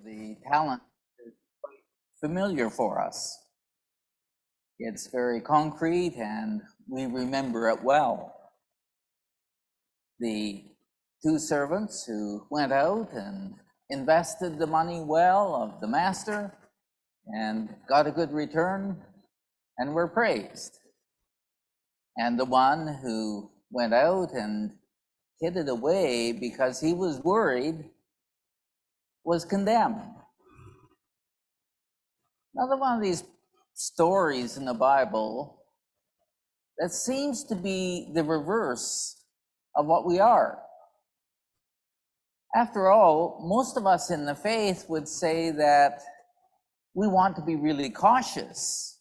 the talent is quite familiar for us. It's very concrete and we remember it well. The two servants who went out and invested the money well of the master and got a good return and were praised. And the one who went out and hid it away because he was worried was condemned. Another one of these stories in the Bible that seems to be the reverse of what we are. After all, most of us in the faith would say that we want to be really cautious,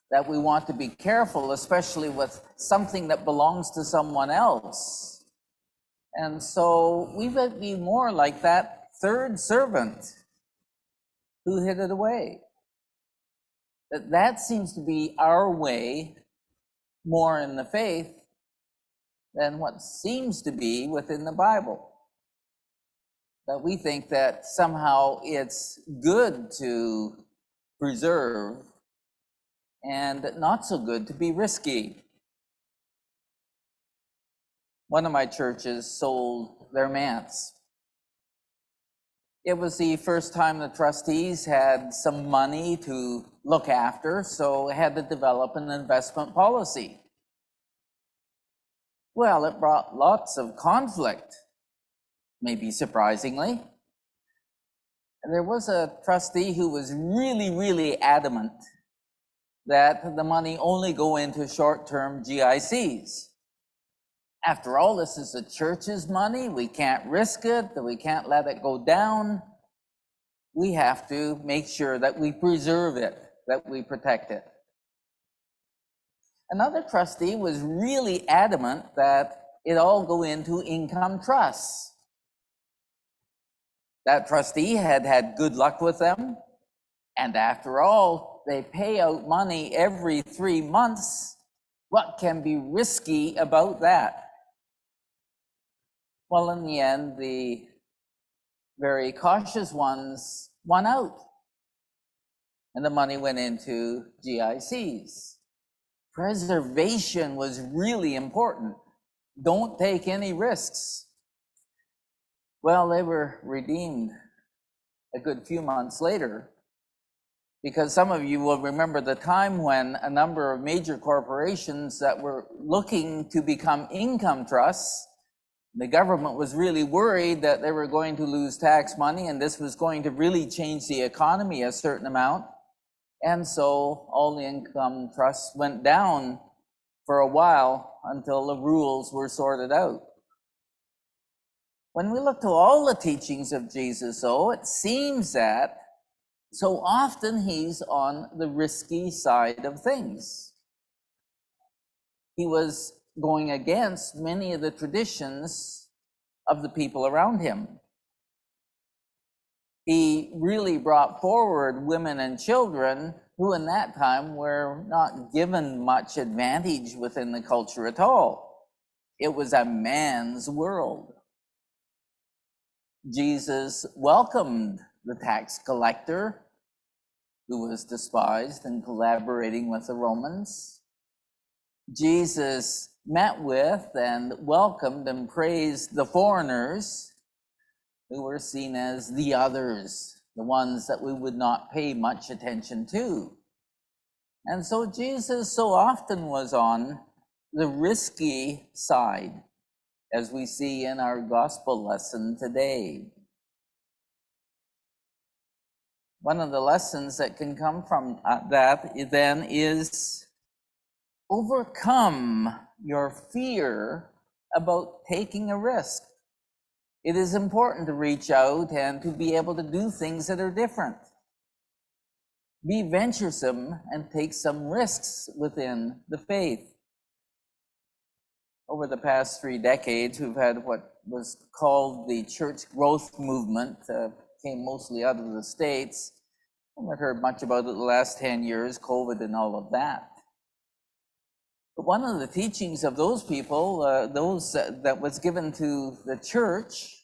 that we want to be careful, especially with something that belongs to someone else. And so we would be more like that third servant who hid it away. That seems to be our way more in the faith than what seems to be within the Bible. That we think that somehow it's good to preserve and not so good to be risky. One of my churches sold their manse. It was the first time the trustees had some money to look after, so had to develop an investment policy. Well, it brought lots of conflict, maybe surprisingly. And there was a trustee who was really adamant that the money only go into short-term GICs. After all, this is the church's money. We can't risk it, that we can't let it go down. We have to make sure that we preserve it, that we protect it. Another trustee was really adamant that it all go into income trusts. That trustee had had good luck with them, and after all, they pay out money every 3 months. What can be risky about that? Well, in the end, the very cautious ones won out, and the money went into GICs. Preservation was really important. Don't take any risks. Well, they were redeemed a good few months later, because some of you will remember the time when a number of major corporations that were looking to become income trusts, the government was really worried that they were going to lose tax money and this was going to really change the economy a certain amount. And so all the income trusts went down for a while until the rules were sorted out. When we look to all the teachings of Jesus, though, it seems that so often he's on the risky side of things. He was going against many of the traditions of the people around him. He really brought forward women and children who in that time were not given much advantage within the culture at all. It was a man's world. Jesus welcomed the tax collector who was despised and collaborating with the Romans. Jesus met with and welcomed and praised the foreigners who were seen as the others, the ones that we would not pay much attention to. And so Jesus so often was on the risky side, as we see in our gospel lesson today. One of the lessons that can come from that then is overcome your fear about taking a risk. It is important to reach out and to be able to do things that are different. Be venturesome and take some risks within the faith. Over the past 3 decades, we've had what was called the church growth movement, came mostly out of the States. I haven't heard much about it the last 10 years, COVID and all of that. But one of the teachings of those people, that was given to the church,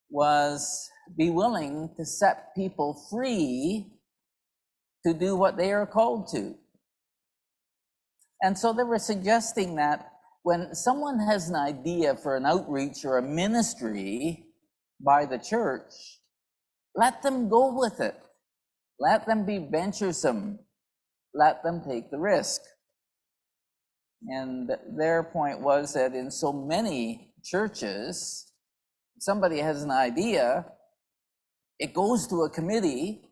was be willing to set people free to do what they are called to. And so they were suggesting that when someone has an idea for an outreach or a ministry by the church, let them go with it. Let them be venturesome. Let them take the risk. And their point was that in so many churches, somebody has an idea, it goes to a committee,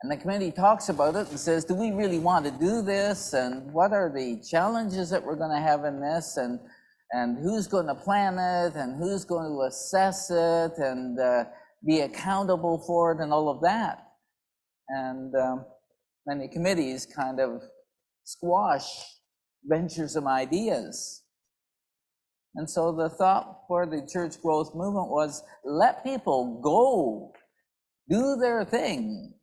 and the committee talks about it and says, do we really want to do this? And what are the challenges that we're going to have in this? And who's going to plan it? And who's going to assess it and be accountable for it and all of that? And many committees kind of squash venturesome ideas. And so the thought for the church growth movement was, let people go, do their thing.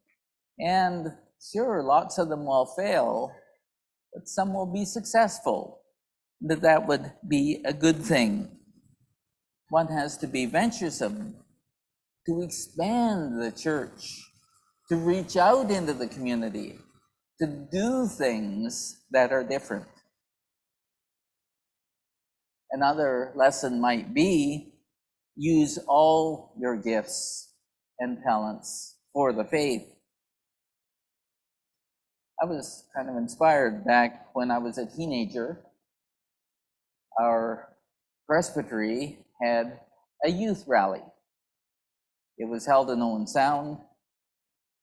And sure, lots of them will fail, but some will be successful. That would be a good thing. One has to be venturesome to expand the church, to reach out into the community, to do things that are different. Another lesson might be, use all your gifts and talents for the faith. I was kind of inspired back when I was a teenager. Our presbytery had a youth rally. It was held in Owen Sound.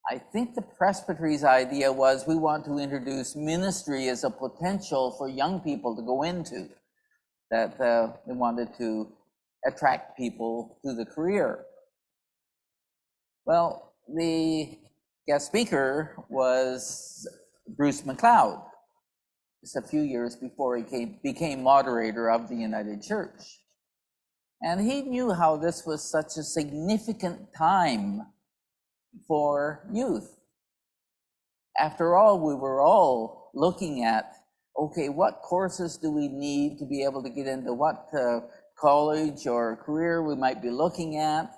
I think the presbytery's idea was we want to introduce ministry as a potential for young people to go into, that they wanted to attract people to the career. Well, the guest speaker was Bruce MacLeod, just a few years before he became moderator of the United Church. And he knew how this was such a significant time for youth. After all, we were all looking at, okay, what courses do we need to be able to get into what college or career we might be looking at,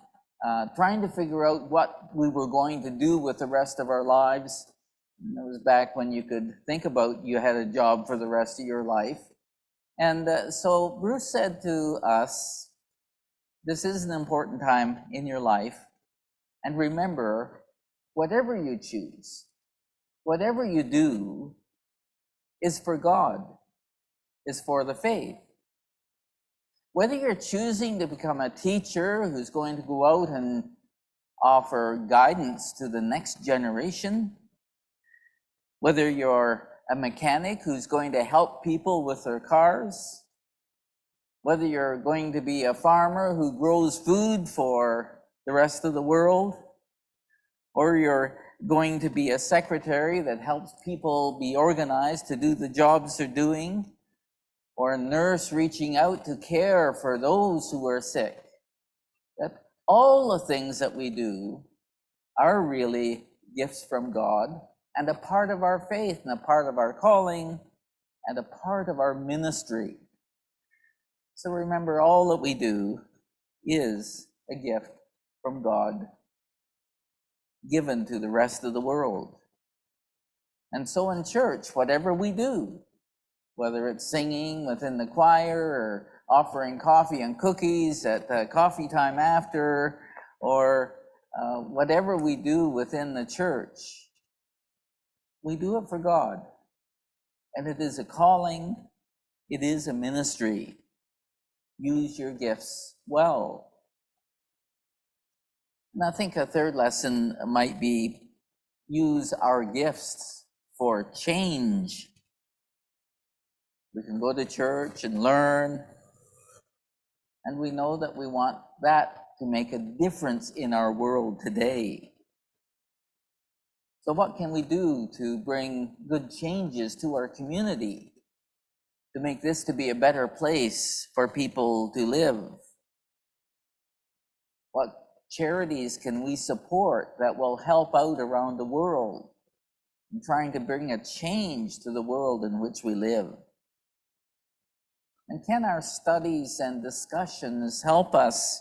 trying to figure out what we were going to do with the rest of our lives. And it was back when you could think about you had a job for the rest of your life. And so Bruce said to us, this is an important time in your life. And remember, whatever you choose, whatever you do, is for God, is for the faith. Whether you're choosing to become a teacher who's going to go out and offer guidance to the next generation, whether you're a mechanic who's going to help people with their cars, whether you're going to be a farmer who grows food for the rest of the world, or you're going to be a secretary that helps people be organized to do the jobs they're doing, or a nurse reaching out to care for those who are sick, that all the things that we do are really gifts from God and a part of our faith and a part of our calling and a part of our ministry. So remember, all that we do is a gift from God given to the rest of the world. And so in church, whatever we do, whether it's singing within the choir or offering coffee and cookies at coffee time after, or whatever we do within the church, we do it for God. And it is a calling, it is a ministry. Use your gifts well. And I think a third lesson might be, use our gifts for change. We can go to church and learn, and we know that we want that to make a difference in our world today. So what can we do to bring good changes to our community, to make this to be a better place for people to live? What charities can we support that will help out around the world in trying to bring a change to the world in which we live? And can our studies and discussions help us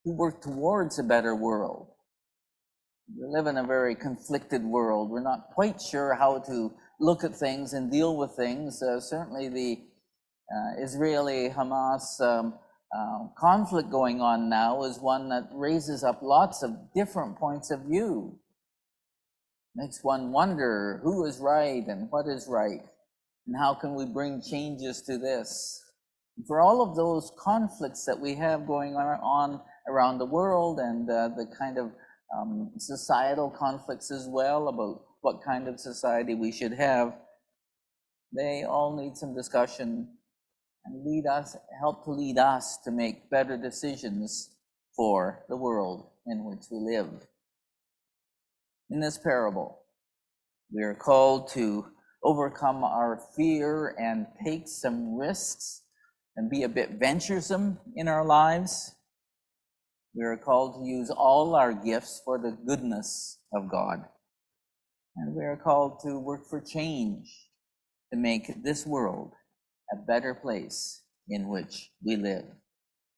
to work towards a better world. We live in a very conflicted world. We're not quite sure how to look at things and deal with things. Certainly the Israeli-Hamas conflict going on now is one that raises up lots of different points of view. Makes one wonder who is right and what is right, and how can we bring changes to this. For all of those conflicts that we have going on around the world, and the kind of societal conflicts as well about what kind of society we should have, they all need some discussion and help to lead us to make better decisions for the world in which we live. In this parable, we are called to overcome our fear and take some risks and be a bit venturesome in our lives. We are called to use all our gifts for the goodness of God. And we are called to work for change, to make this world a better place in which we live.